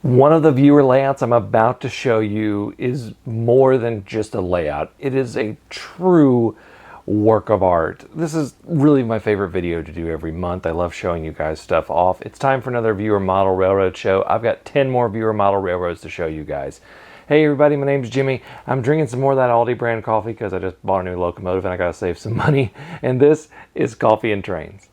One of the viewer layouts I'm about to show you is more than just a layout. It is a true work of art. This is really my favorite video to do every month. I love showing you guys stuff off. It's time for another viewer model railroad show. I've got 10 more viewer model railroads to show you guys. Hey everybody, my name's Jimmy. I'm drinking some more of that Aldi brand coffee because I just bought a new locomotive and I gotta save some money. And this is Coffee and Trains.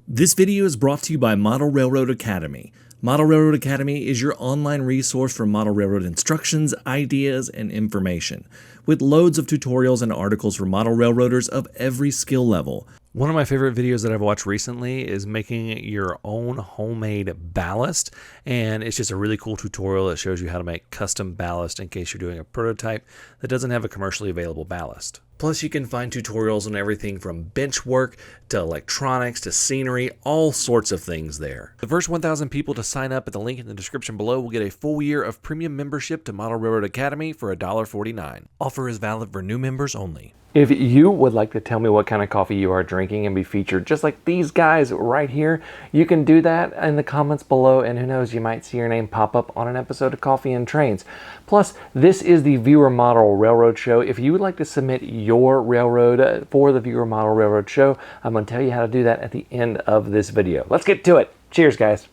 This video is brought to you by Model Railroad Academy. Model Railroad Academy is your online resource for model railroad instructions, ideas, and information, with loads of tutorials and articles for model railroaders of every skill level. One of my favorite videos that I've watched recently is making your own homemade ballast, and it's just a really cool tutorial that shows you how to make custom ballast in case you're doing a prototype that doesn't have a commercially available ballast. Plus, you can find tutorials on everything from bench work to electronics to scenery, all sorts of things there. The first 1,000 people to sign up at the link in the description below will get a full year of premium membership to Model Railroad Academy for $1.49. Offer is valid for new members only. If you would like to tell me what kind of coffee you are drinking and be featured just like these guys right here, you can do that in the comments below, and who knows, you might see your name pop up on an episode of Coffee and Trains. Plus, this is the Viewer Model Railroad Show. If you would like to submit your railroad for the Viewer Model Railroad Show, I'm going to tell you how to do that at the end of this video. Let's get to it. Cheers, guys.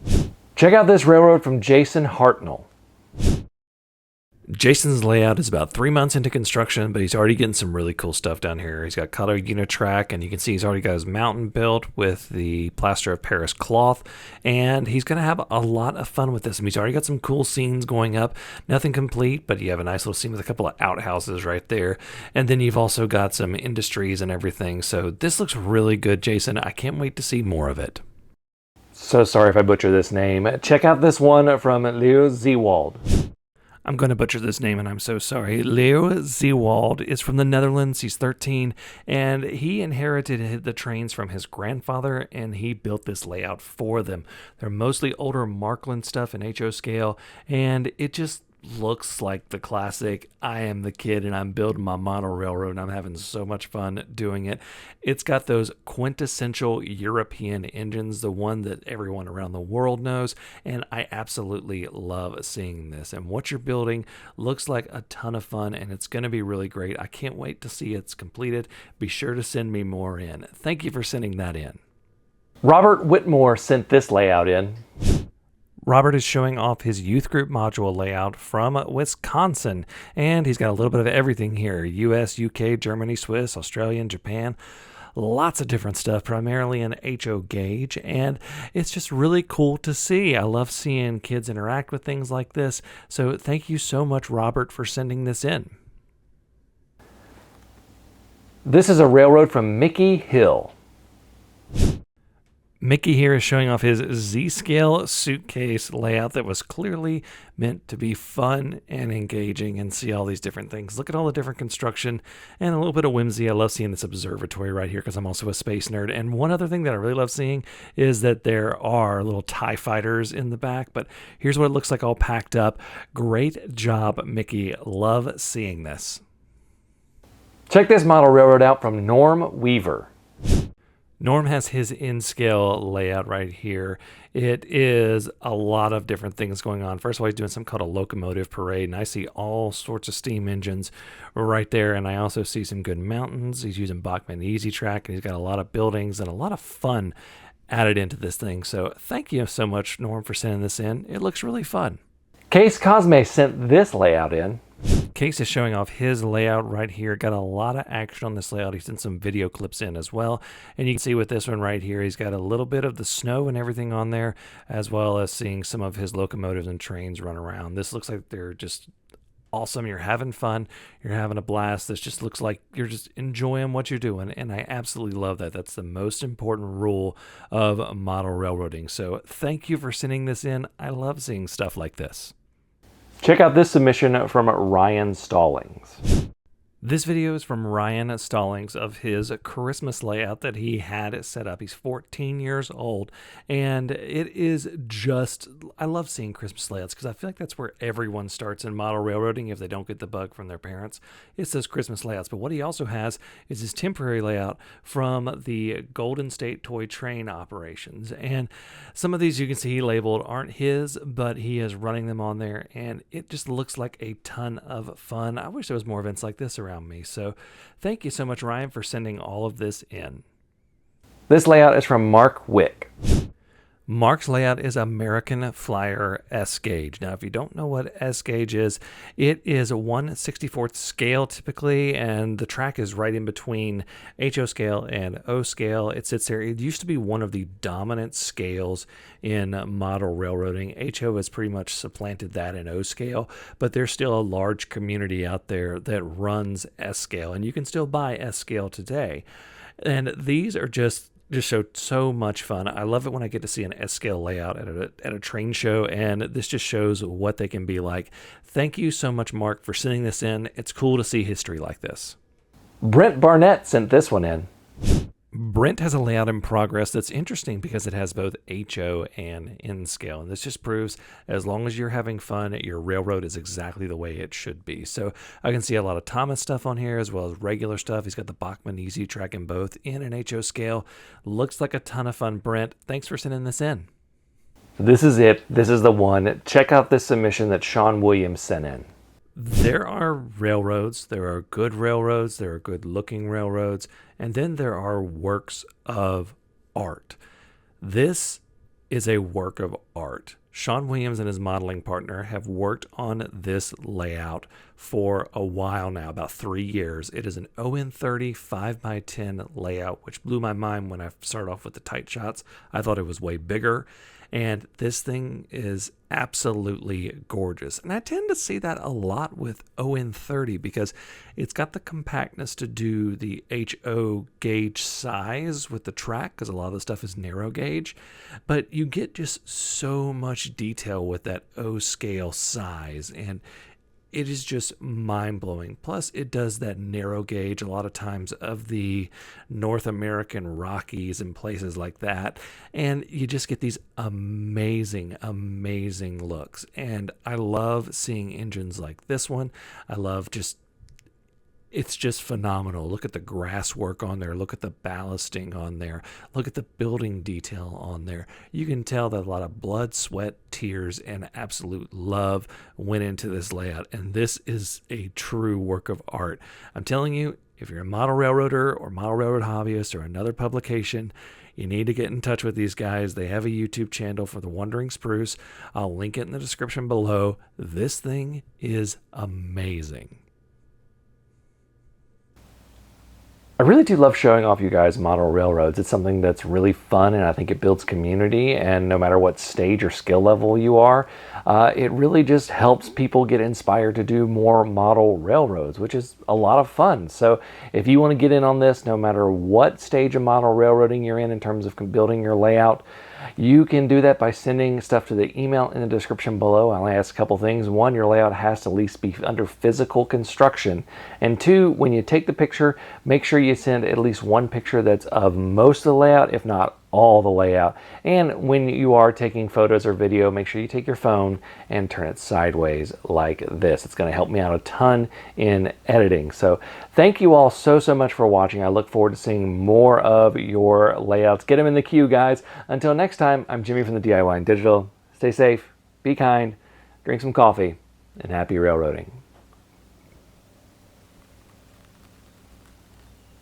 Check out this railroad from Jason Hartnull. Jason's layout is about 3 months into construction, but he's already getting some really cool stuff down here. He's got Color Unitrack, and you can see he's already got his mountain built with the plaster of Paris cloth, and he's going to have a lot of fun with this. He's already got some cool scenes going up. Nothing complete, but you have a nice little scene with a couple of outhouses right there, and then you've also got some industries and everything. So this looks really good, Jason. I can't wait to see more of it. So sorry if I butcher this name. Check out this one from Leo Zwald. I'm going to butcher this name, and I'm so sorry. Leo Zwald is from the Netherlands. He's 13, and he inherited the trains from his grandfather, and he built this layout for them. They're mostly older Markland stuff in HO scale, and it just looks like the classic I am the kid and I'm building my model railroad and I'm having so much fun doing it. It's got those quintessential European engines, the one that everyone around the world knows, and I absolutely love seeing this. And what you're building looks like a ton of fun, and it's going to be really great. I can't wait to see it's completed. Be sure to send me more in. Thank you for sending that in. Robert Whitmore sent this layout in. Robert is showing off his youth group module layout from Wisconsin, and he's got a little bit of everything here: US, UK, Germany, Swiss, Australian, Japan, lots of different stuff, primarily in HO gauge, and it's just really cool to see. I love seeing kids interact with things like this, so thank you so much, Robert, for sending this in. This is a railroad from Mickey Hill. Mickey here is showing off his Z-scale suitcase layout that was clearly meant to be fun and engaging and see all these different things. Look at all the different construction and a little bit of whimsy. I love seeing this observatory right here because I'm also a space nerd. And one other thing that I really love seeing is that there are little TIE fighters in the back, but here's what it looks like all packed up. Great job, Mickey. Love seeing this. Check this model railroad out from Norm Weaver. Norm has his in-scale layout right here. It is a lot of different things going on. First of all, he's doing something called a locomotive parade, and I see all sorts of steam engines right there, and I also see some good mountains. He's using Bachmann Easy Track, and he's got a lot of buildings and a lot of fun added into this thing. So thank you so much, Norm, for sending this in. It looks really fun. Cosme sent this layout in. Case is showing off his layout right here. Got a lot of action on this layout. He sent some video clips in as well. And you can see with this one right here, he's got a little bit of the snow and everything on there, as well as seeing some of his locomotives and trains run around. This looks like they're just awesome. You're having fun. You're having a blast. This just looks like you're just enjoying what you're doing. And I absolutely love that. That's the most important rule of model railroading. So thank you for sending this in. I love seeing stuff like this. Check out this submission from Ryan Stallings. This video is from Ryan Stallings of his Christmas layout that he had set up. He's 14 years old, and it is just, I love seeing Christmas layouts because I feel like that's where everyone starts in model railroading if they don't get the bug from their parents. It's those Christmas layouts. But what he also has is his temporary layout from the Golden State Toy Train operations. And some of these you can see he labeled aren't his, but he is running them on there, and it just looks like a ton of fun. I wish there was more events like this around me. So thank you so much, Ryan, for sending all of this in. This layout is from Mark Wick. Mark's layout is American Flyer S gauge. Now, if you don't know what S gauge is, it is a 1/64th scale typically, and the track is right in between HO scale and O scale. It sits there. It used to be one of the dominant scales in model railroading. HO has pretty much supplanted that in O scale, but there's still a large community out there that runs S scale, and you can still buy S scale today. And these are just showed so much fun. I love it when I get to see an S-scale layout at a train show, and this just shows what they can be like. Thank you so much, Mark, for sending this in. It's cool to see history like this. Brent Barnett sent this one in. Brent has a layout in progress that's interesting because it has both HO and N scale. And this just proves as long as you're having fun, your railroad is exactly the way it should be. So I can see a lot of Thomas stuff on here as well as regular stuff. He's got the Bachmann Easy track in both N and HO scale. Looks like a ton of fun, Brent. Thanks for sending this in. This is it. This is the one. Check out this submission that Sean Williams sent in. There are railroads, there are good railroads, there are good looking railroads, and then there are works of art. This is a work of art. Sean Williams and his modeling partner have worked on this layout for a while now, about 3 years. It is an ON30 5x10 layout, which blew my mind when I started off with the tight shots. I thought it was way bigger. And this thing is absolutely gorgeous. And I tend to see that a lot with ON30 because it's got the compactness to do the HO gauge size with the track because a lot of the stuff is narrow gauge. But you get just so much detail with that O scale size, and it is just mind-blowing. Plus, it does that narrow gauge a lot of times of the North American Rockies and places like that. And you just get these amazing, amazing looks. And I love seeing engines like this one. I love it's just phenomenal. Look at the grass work on there. Look at the ballasting on there. Look at the building detail on there. You can tell that a lot of blood, sweat, tears, and absolute love went into this layout. And this is a true work of art. I'm telling you, if you're a model railroader or model railroad hobbyist or another publication, you need to get in touch with these guys. They have a YouTube channel for the Wandering Spruce. I'll link it in the description below. This thing is amazing. I really do love showing off you guys model railroads. It's something that's really fun, and I think it builds community, and no matter what stage or skill level you are, it really just helps people get inspired to do more model railroads, which is a lot of fun. So if you want to get in on this, no matter what stage of model railroading you're in terms of building your layout, you can do that by sending stuff to the email in the description below. I'll ask a couple things. One, your layout has to at least be under physical construction. And two, when you take the picture, make sure you send at least one picture that's of most of the layout, if not all the layout. And when you are taking photos or video, make sure you take your phone and turn it sideways like this. It's going to help me out a ton in editing. So thank you all so much for watching. I look forward to seeing more of your layouts. Get them in the queue, guys. Until next time, I'm Jimmy from the DIY and Digital. Stay safe, be kind, drink some coffee, and happy railroading.